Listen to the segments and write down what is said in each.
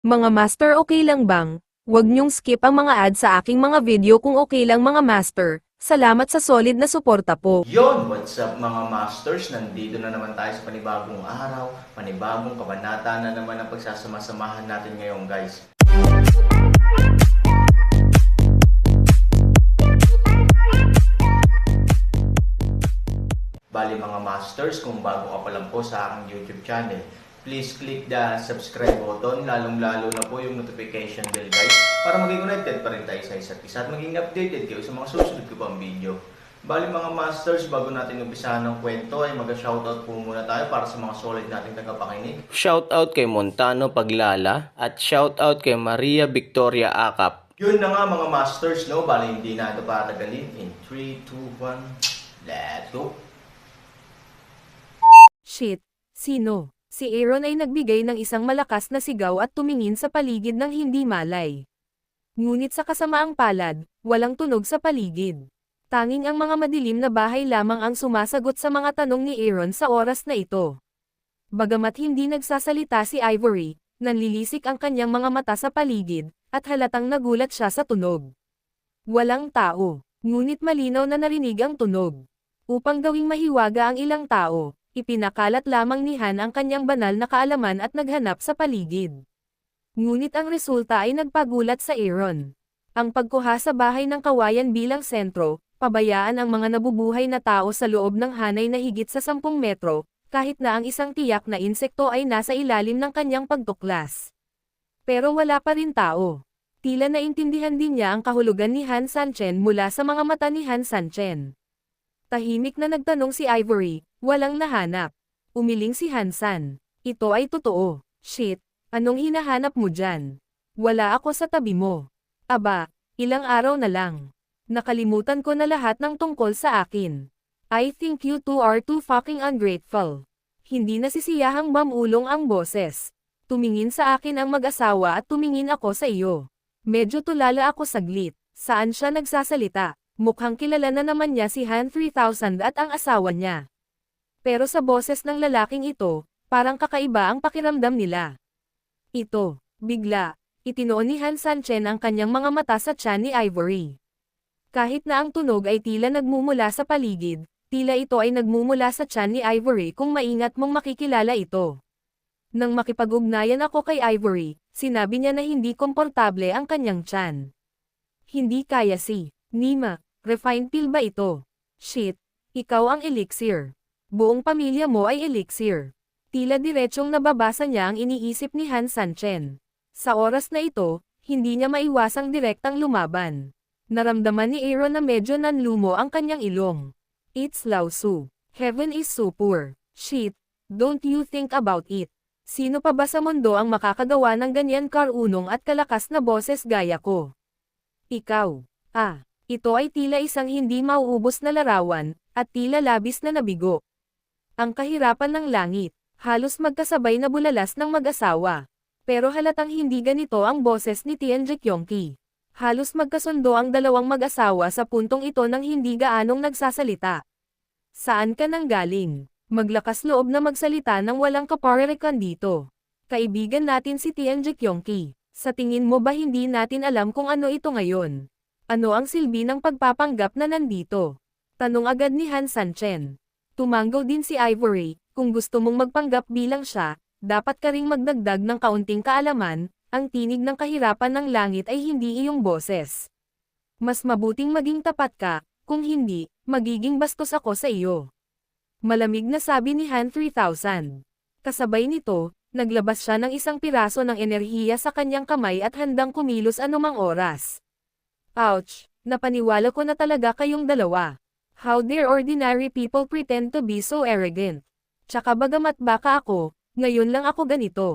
Mga master, okay lang bang? Huwag niyong skip ang mga ad sa aking mga video kung okay lang mga master. Salamat sa solid na suporta po. Yon, what's up mga masters? Nandito na naman tayo sa panibagong araw, panibagong kabanata na naman ang pagsasama-samahan natin ngayon guys. Bali mga masters, kung bago ka pa lang po sa aking YouTube channel, please click the subscribe button, lalong-lalo na po yung notification bell guys, para maging connected pa rin tayo sa isa't isa at maging updated kayo sa mga susunod ko pang video. Bali mga masters, bago natin umpisahan ng kwento ay mag-shoutout po muna tayo para sa mga solid nating tagapakinig. Shoutout kay Montano Paglala at shoutout kay Maria Victoria Acap. Yun na nga mga masters, no? Bali hindi na ito patagalin. In 3, 2, 1, let's go! Shit, sino? Si Aaron ay nagbigay ng isang malakas na sigaw at tumingin sa paligid ng hindi malay. Ngunit sa kasamaang palad, walang tunog sa paligid. Tanging ang mga madilim na bahay lamang ang sumasagot sa mga tanong ni Aaron sa oras na ito. Bagamat hindi nagsasalita si Ivory, nanlilisik ang kanyang mga mata sa paligid, at halatang nagulat siya sa tunog. Walang tao, ngunit malinaw na narinig ang tunog. Upang gawing mahiwaga ang ilang tao, ipinakalat lamang ni Han ang kanyang banal na kaalaman at naghanap sa paligid. Ngunit ang resulta ay nagpagulat sa Aaron. Ang pagkuha sa bahay ng kawayan bilang sentro, pabayaan ang mga nabubuhay na tao sa loob ng hanay na higit sa 10 metro, kahit na ang isang tiyak na insekto ay nasa ilalim ng kanyang pagtuklas. Pero wala pa rin tao. Tila naintindihan din niya ang kahulugan ni Han Sanchen mula sa mga mata ni Han Sanchen. Tahimik na nagtanong si Ivory, walang nahanap. Umiling si Hansan. Ito ay totoo. Shit, anong hinahanap mo dyan? Wala ako sa tabi mo. Aba, ilang araw na lang. Nakalimutan ko na lahat ng tungkol sa akin. I think you two are too fucking ungrateful. Hindi nasisiyahang mamulong ang boses. Tumingin sa akin ang mag-asawa at tumingin ako sa iyo. Medyo tulala ako saglit. Saan siya nagsasalita? Mukhang kilala na naman niya si Han 3000 at ang asawa niya. Pero sa boses ng lalaking ito, parang kakaiba ang pakiramdam nila. Ito, bigla, itinoon ni Han Sanchen ang kanyang mga mata sa tiyan ni Ivory. Kahit na ang tunog ay tila nagmumula sa paligid, tila ito ay nagmumula sa tiyan ni Ivory kung maingat mong makikilala ito. Nang makipag-ugnayan ako kay Ivory, sinabi niya na hindi komportable ang kanyang tiyan. Hindi kaya si Nima, refined pill ba ito? Shit, ikaw ang elixir. Buong pamilya mo ay elixir. Tila diretsyong nababasa niya ang iniisip ni Han Sanchen. Sa oras na ito, hindi niya maiwasang direktang lumaban. Naramdaman ni Aaron na medyo nanlumo ang kanyang ilong. It's Lausu. Heaven is so poor. Shit, don't you think about it. Sino pa ba sa mundo ang makakagawa ng ganyan karunong at kalakas na boses gaya ko? Ikaw. Ito ay tila isang hindi mauubos na larawan, at tila labis na nabigo. Ang kahirapan ng langit, halos magkasabay na bulalas ng mag-asawa. Pero halatang hindi ganito ang boses ni Tianji Kyongki. Halos magkasundo ang dalawang mag-asawa sa puntong ito nang hindi gaanong nagsasalita. Saan ka nang galing? Maglakas loob na magsalita nang walang kaparerikan dito. Kaibigan natin si Tianji Kyongki. Sa tingin mo ba hindi natin alam kung ano ito ngayon? Ano ang silbi ng pagpapanggap na nandito? Tanong agad ni Han Sanchen. Tumanggo din si Ivory, kung gusto mong magpanggap bilang siya, dapat ka ring magdagdag ng kaunting kaalaman, ang tinig ng kahirapan ng langit ay hindi iyong boses. Mas mabuting maging tapat ka, kung hindi, magiging bastos ako sa iyo. Malamig na sabi ni Han 3000. Kasabay nito, naglabas siya ng isang piraso ng enerhiya sa kanyang kamay at handang kumilos anumang oras. Ouch, napaniwala ko na talaga kayong dalawa. How dare ordinary people pretend to be so arrogant. Tsaka bagamat baka ako, ngayon lang ako ganito.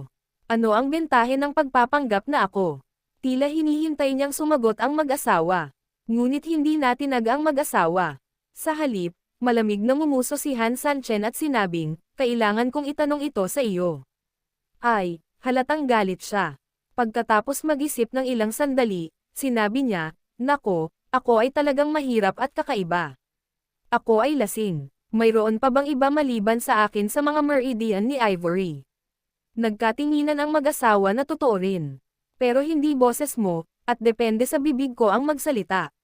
Ano ang bentahe ng pagpapanggap na ako? Tila hinihintay niyang sumagot ang mag-asawa. Ngunit hindi natinag ang mag-asawa. Sa halip, malamig na ngumuso si Han Sanchen at sinabing, kailangan kong itanong ito sa iyo. Ay, halatang galit siya. Pagkatapos mag-isip ng ilang sandali, sinabi niya, nako, ako ay talagang mahirap at kakaiba. Ako ay lasing. Mayroon pa bang iba maliban sa akin sa mga meridian ni Ivory? Nagkatinginan ang mag-asawa na totoo rin. Pero hindi boses mo, at depende sa bibig ko ang magsalita.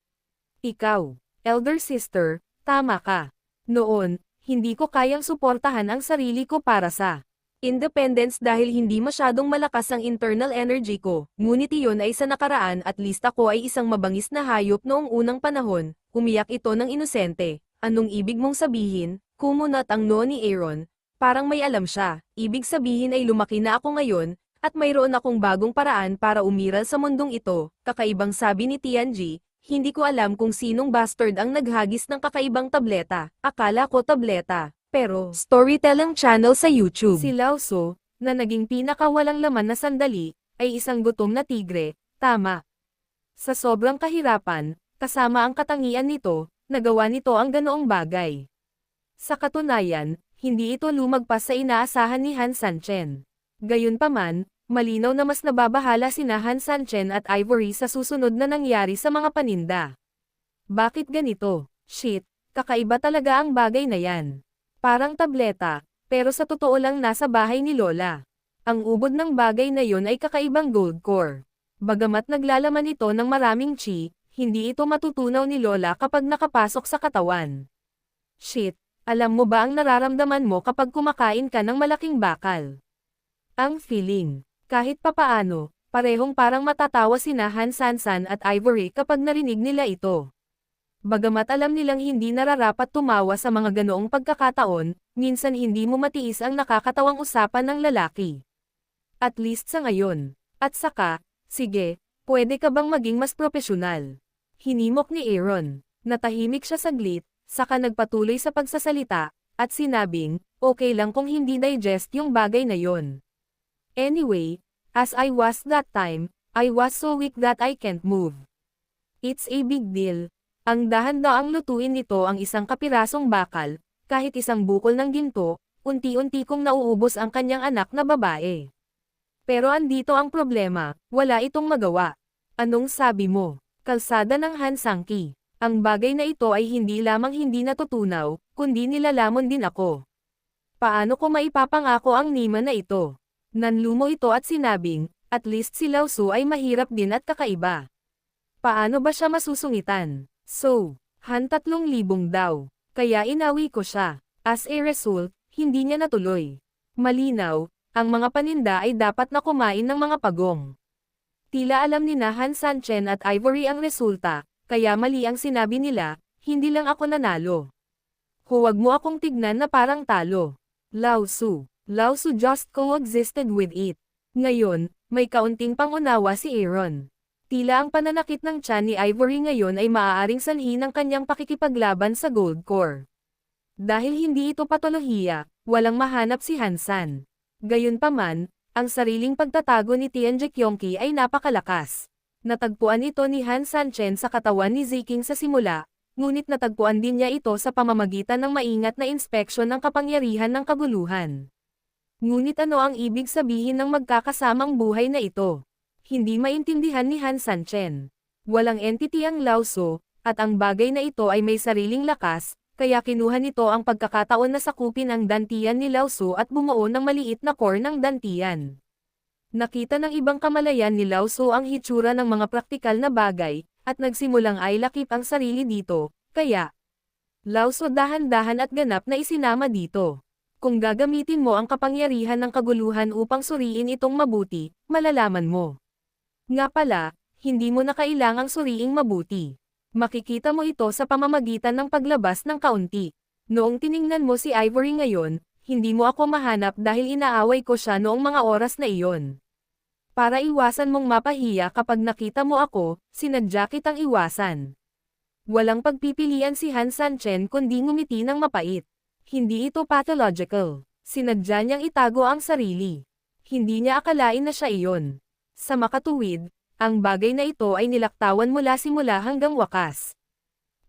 Ikaw, elder sister, tama ka. Noon, hindi ko kayang suportahan ang sarili ko para sa independence dahil hindi masyadong malakas ang internal energy ko, ngunit iyon ay sa nakaraan at least ako ay isang mabangis na hayop noong unang panahon, umiyak ito ng inosente. Anong ibig mong sabihin? Kumunat ang noo ni Aaron, parang may alam siya, ibig sabihin ay lumaki na ako ngayon, at mayroon akong bagong paraan para umiral sa mundong ito, kakaibang sabi ni Tianji. Hindi ko alam kung sinong bastard ang naghagis ng kakaibang tableta, akala ko tableta. Pero, storytelling channel sa YouTube. Si Lao Tzu, na naging pinakawalang laman na sandali, ay isang gutom na tigre, tama. Sa sobrang kahirapan, kasama ang katangian nito, nagawa nito ang ganoong bagay. Sa katunayan, hindi ito lumagpas sa inaasahan ni Han Sanchen. Gayunpaman, malinaw na mas nababahala sina Han Sanchen at Ivory sa susunod na nangyari sa mga paninda. Bakit ganito? Shit, kakaiba talaga ang bagay na yan. Parang tableta, pero sa totoo lang nasa bahay ni Lola. Ang ubod ng bagay na yon ay kakaibang gold core. Bagamat naglalaman ito ng maraming chi, hindi ito matutunaw ni Lola kapag nakapasok sa katawan. Shit, alam mo ba ang nararamdaman mo kapag kumakain ka ng malaking bakal? Ang feeling, kahit papaano, parehong parang matatawa sina Han Sansan at Ivory kapag narinig nila ito. Bagamat alam nilang hindi nararapat tumawa sa mga ganoong pagkakataon, minsan hindi mo matiis ang nakakatawang usapan ng lalaki. At least sa ngayon. At saka, sige, pwede ka bang maging mas propesyonal? Hinimok ni Aaron. Natahimik siya saglit, saka nagpatuloy sa pagsasalita, at sinabing, okay lang kung hindi digest yung bagay na yon. Anyway, as I was that time, I was so weak that I can't move. It's a big deal. Ang dahan-daang lutuin nito ang isang kapirasong bakal, kahit isang bukol ng ginto, unti-unti kong nauubos ang kanyang anak na babae. Pero andito ang problema, wala itong magawa. Anong sabi mo? Kalsada ng Han Sangki. Ang bagay na ito ay hindi lamang hindi natutunaw, kundi nilalamon din ako. Paano ko maipapangako ang nima na ito? Nanlumo ito at sinabing, at least si Lao Tzu ay mahirap din at kakaiba. Paano ba siya masusungitan? So, Han 3,000 daw. Kaya inawi ko siya. As a result, hindi niya natuloy. Malinaw, ang mga paninda ay dapat na kumain ng mga pagong. Tila alam ni na Han Sanchen at Ivory ang resulta, kaya mali ang sinabi nila, hindi lang ako nanalo. Huwag mo akong tignan na parang talo. Lao Tzu. Lao Tzu just coexisted with it. Ngayon, may kaunting pangunawa si Aaron. Tila ang pananakit ng tiyan ni Ivory ngayon ay maaaring sanhi ng kanyang pakikipaglaban sa Gold Core. Dahil hindi ito patolohiya, walang mahanap si Hansan. Gayunpaman, ang sariling pagtatago ni Tianji Kyongki ay napakalakas. Natagpuan ito ni Han Sanchen sa katawan ni Ziking sa simula, ngunit natagpuan din niya ito sa pamamagitan ng maingat na inspeksyon ng kapangyarihan ng kaguluhan. Ngunit ano ang ibig sabihin ng magkakasamang buhay na ito? Hindi maintindihan ni Han Sanchen. Walang entity ang Lao Tzu, at ang bagay na ito ay may sariling lakas, kaya kinuha nito ang pagkakataon na sakupin ang dantian ni Lao Tzu at bumuo ng maliit na core ng dantian. Nakita ng ibang kamalayan ni Lao Tzu ang hitsura ng mga praktikal na bagay, at nagsimulang ay lakip ang sarili dito, kaya Lao Tzu dahan-dahan at ganap na isinama dito. Kung gagamitin mo ang kapangyarihan ng kaguluhan upang suriin itong mabuti, malalaman mo. Nga pala, hindi mo na kailangang suriing mabuti. Makikita mo ito sa pamamagitan ng paglabas ng kaunti. Noong tiningnan mo si Ivory ngayon, hindi mo ako mahanap dahil inaaway ko siya noong mga oras na iyon. Para iwasan mong mapahiya kapag nakita mo ako, sinadya kitang iwasan. Walang pagpipilian si Han Sanchen kundi ngumiti ng mapait. Hindi ito pathological. Sinadya niyang itago ang sarili. Hindi niya akalain na siya iyon. Sa makatuwid, ang bagay na ito ay nilaktawan mula simula hanggang wakas.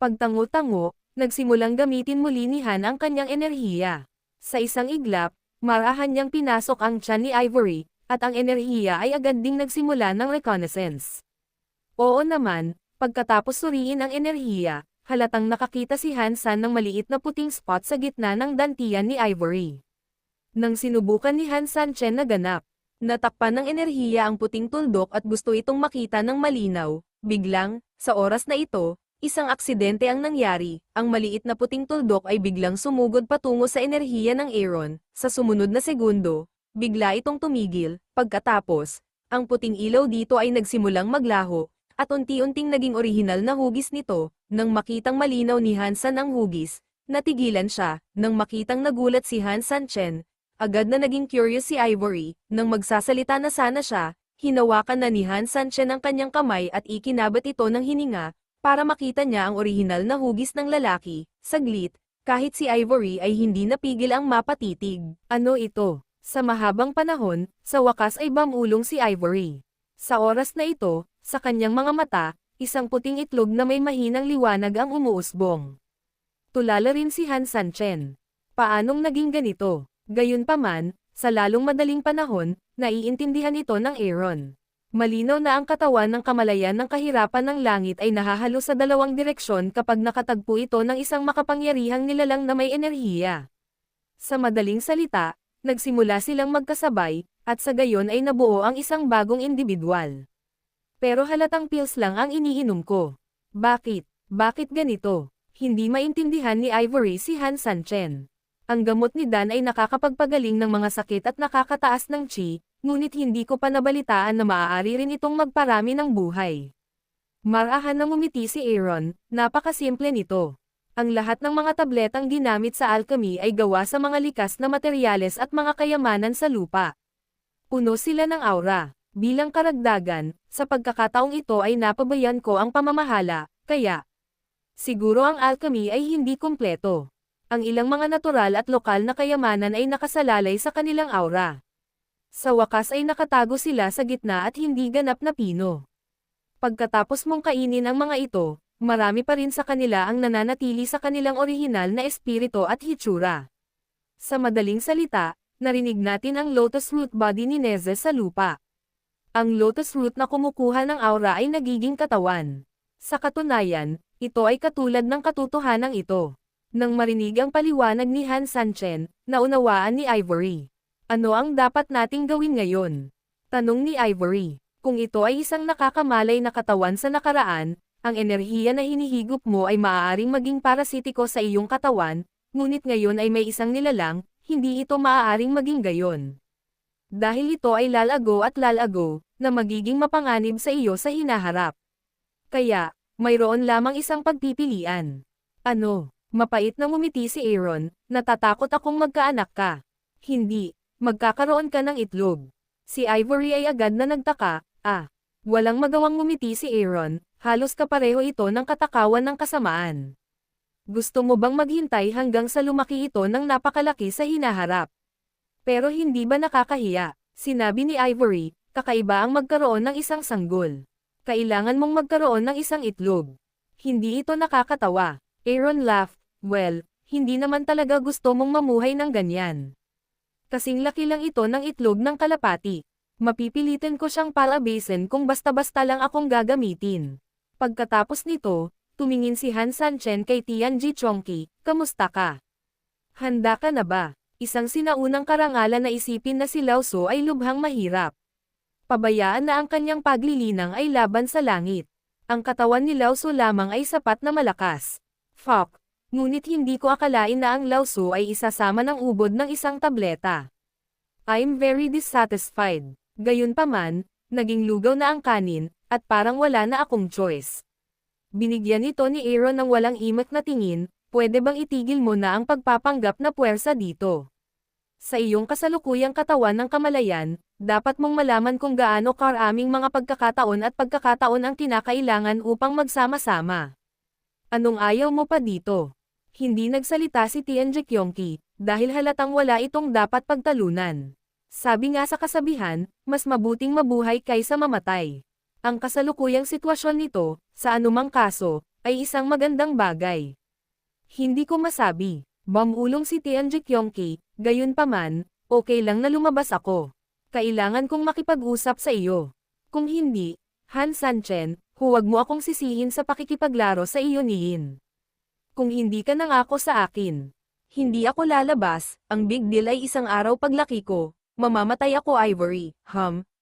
Pagtango-tango, nagsimulang gamitin muli ni Han ang kanyang enerhiya. Sa isang iglap, marahan niyang pinasok ang tiyan ni Ivory, at ang enerhiya ay agad ding nagsimula ng reconnaissance. Oo naman, pagkatapos suriin ang enerhiya, halatang nakakita si Han San ng maliit na puting spot sa gitna ng dantian ni Ivory. Nang sinubukan ni Han Sanchen na ganap, natakpan ng enerhiya ang puting tuldok at gusto itong makita ng malinaw. Biglang, sa oras na ito, isang aksidente ang nangyari. Ang maliit na puting tuldok ay biglang sumugod patungo sa enerhiya ng Aaron. Sa sumunod na segundo, bigla itong tumigil. Pagkatapos, ang puting ilaw dito ay nagsimulang maglaho, at unti-unting naging orihinal na hugis nito. Nang makitang malinaw ni Hansan ang hugis, natigilan siya. Nang makitang nagulat si Han Sanchen, agad na naging curious si Ivory. Nang magsasalita na sana siya, hinawakan na ni Han Sanchen ang kanyang kamay at ikinabat ito ng hininga, para makita niya ang orihinal na hugis ng lalaki. Saglit, kahit si Ivory ay hindi napigil ang mapatitig. Ano ito? Sa mahabang panahon, sa wakas ay bamulong si Ivory. Sa oras na ito, sa kanyang mga mata, isang puting itlog na may mahinang liwanag ang umuusbong. Tulala rin si Han Sanchen. Paanong naging ganito? Gayunpaman, sa lalong madaling panahon, naiintindihan ito ng Aaron. Malinaw na ang katawan ng kamalayan ng kahirapan ng langit ay nahahalo sa dalawang direksyon kapag nakatagpo ito ng isang makapangyarihang nilalang na may enerhiya. Sa madaling salita, nagsimula silang magkasabay, at sa gayon ay nabuo ang isang bagong individual. Pero halatang pills lang ang iniinom ko. Bakit? Bakit ganito? Hindi maintindihan ni Ivory si Han Sanchen. Ang gamot ni Dan ay nakakapagpagaling ng mga sakit at nakakataas ng chi, ngunit hindi ko pa nabalitaan na maaari rin itong magparami ng buhay. Marahan na ngumiti si Aaron, napakasimple nito. Ang lahat ng mga tabletang ginamit sa alchemy ay gawa sa mga likas na materyales at mga kayamanan sa lupa. Puno sila ng aura. Bilang karagdagan, sa pagkakataong ito ay napabayan ko ang pamamahala, kaya siguro ang alchemy ay hindi kumpleto. Ang ilang mga natural at lokal na kayamanan ay nakasalalay sa kanilang aura. Sa wakas ay nakatago sila sa gitna at hindi ganap na pino. Pagkatapos mong kainin ang mga ito, marami pa rin sa kanila ang nananatili sa kanilang orihinal na espiritu at hitsura. Sa madaling salita, narinig natin ang lotus root body ni Neze sa lupa. Ang lotus root na kumukuha ng aura ay nagiging katawan. Sa katunayan, ito ay katulad ng katotohanan ito. Nang marinig ang paliwanag ni Han Sanchen, naunawaan ni Ivory. Ano ang dapat nating gawin ngayon? Tanong ni Ivory. Kung ito ay isang nakakamalay na katawan sa nakaraan, ang enerhiya na hinihigop mo ay maaaring maging parasitiko sa iyong katawan, ngunit ngayon ay may isang nilalang, hindi ito maaaring maging gayon. Dahil ito ay lalago at lalago, na magiging mapanganib sa iyo sa hinaharap. Kaya, mayroon lamang isang pagpipilian. Ano? Mapait na ngumiti si Aaron, natatakot akong magkaanak ka. Hindi, magkakaroon ka ng itlog. Si Ivory ay agad na nagtaka, walang magawang ngumiti si Aaron, halos kapareho ito ng katakawan ng kasamaan. Gusto mo bang maghintay hanggang sa lumaki ito ng napakalaki sa hinaharap? Pero hindi ba nakakahiya? Sinabi ni Ivory, kakaiba ang magkaroon ng isang sanggol. Kailangan mong magkaroon ng isang itlog. Hindi ito nakakatawa. Aaron laughed, well, hindi naman talaga gusto mong mamuhay ng ganyan. Kasing laki lang ito ng itlog ng kalapati. Mapipilitin ko siyang palabasin kung basta-basta lang akong gagamitin. Pagkatapos nito, tumingin si Han Sanchen kay Tianji Chongqi, kamusta ka? Handa ka na ba? Isang sinaunang karangalan na isipin na si Lao Tzu ay lubhang mahirap. Pabayaan na ang kanyang paglilinang ay laban sa langit. Ang katawan ni Lao Tzu lamang ay sapat na malakas. Fuck! Ngunit hindi ko akalain na ang Lao Tzu ay isasama ng ubod ng isang tableta. I'm very dissatisfied. Gayunpaman, naging lugaw na ang kanin, at parang wala na akong choice. Binigyan ito ni Aaron ng walang imak na tingin, pwede bang itigil mo na ang pagpapanggap na puwersa dito? Sa iyong kasalukuyang katawan ng kamalayan, dapat mong malaman kung gaano karaming mga pagkakataon at pagkakataon ang kinakailangan upang magsama-sama. Anong ayaw mo pa dito? Hindi nagsalita si Tianji Chongqi, dahil halatang wala itong dapat pagtalunan. Sabi nga sa kasabihan, mas mabuting mabuhay kaysa mamatay. Ang kasalukuyang sitwasyon nito, sa anumang kaso, ay isang magandang bagay. Hindi ko masabi. Bamulong si Tianji Chongqi, gayunpaman, okay lang na lumabas ako. Kailangan kong makipag-usap sa iyo. Kung hindi, Han Sanchen, huwag mo akong sisihin sa pakikipaglaro sa iyo nihin. Kung hindi ka nangako sa akin. Hindi ako lalabas, ang big deal ay isang araw paglaki ko. Mamamatay ako, Ivory.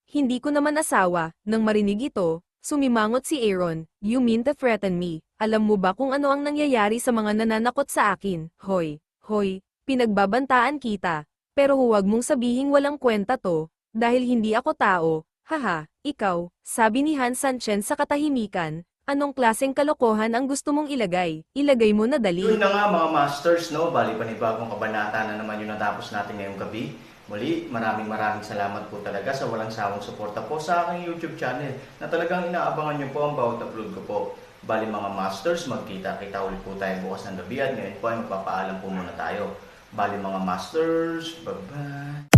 Hindi ko naman asawa. Nang marinig ito, sumimangot si Aaron. You mean to threaten me? Alam mo ba kung ano ang nangyayari sa mga nananakot sa akin? Hoy, pinagbabantaan kita. Pero huwag mong sabihing walang kwenta to, dahil hindi ako tao. Haha, ikaw, sabi ni Han Sanchen sa katahimikan. Anong klaseng kalokohan ang gusto mong ilagay? Ilagay mo na dali. Yun na nga mga masters, no? Bali panibagong kabanata na naman yung natapos natin ngayong gabi. Muli, maraming salamat po talaga sa walang sawang suporta po sa aking YouTube channel na talagang inaabangan nyo po ang bawat upload ko po. Bali mga masters, magkita-kita ulit po tayo bukas ng gabi at ngayon po ay magpapaalam po muna tayo. Bali mga masters, bye-bye!